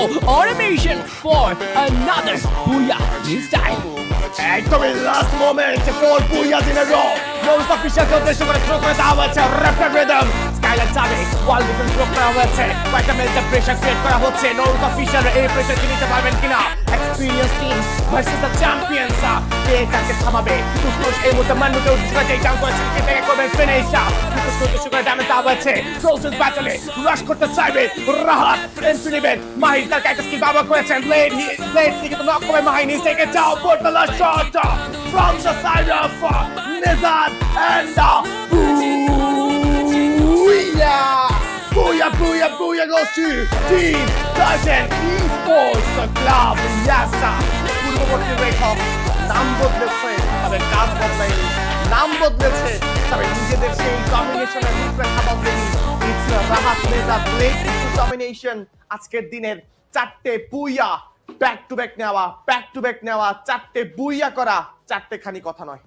automation for another Booyah this time. একদমই last moment for booyahs in a row নোজ অফিশিয়ালকে উদ্দেশ্য করে থ্রো করে দেওয়া হচ্ছে র্যাপিড রিদম স্কাইলার যাবে ওয়াল ডিফেন্স থ্রো করা হচ্ছে কয়েকটা মিনিটে প্রেসার ক্রিয়েট করা হচ্ছে নোজ অফিশিয়াল এই প্রেসার নিতে পারবেন কিনা experience team versus the champions কে কাকে থামাবে কুকুস এই মুহূর্তে মানুষকে উদ্দেশ্য করে টেক ডাউন করেছে কে থেকে করবে ফিনিশার কুকুসকে উদ্দেশ্য করে ড্যামেজ দেওয়া হচ্ছে ক্লোজেস্ট ব্যাটলে রাশ করতে চাইবে রাহাত এন্ট্রি নেবেন মাহির তার একটা স্কিল ব্যবহার করেছেন ব্লেড থেকে তো নক করে মাহির নিজ থেকে যাও পর the last shot from the side of Nizad and Booyah goes to Team Titan Esports Club. Yes, পূর্ববর্তী রেখক নাম বদলেছে তবে কাজ বদলায়নি নাম বদলেছে তবে নিজেদের সেই ডমিনেশনের রূপরেখা বদলেনি ইটস রাহাত নিজাদ ব্লেড ডমিনেশন আজকের দিনের চারটে বুইয়া ব্যাক টু ব্যাক নেওয়া চারটে বুইয়া করা চারটে খানি কথা নয়।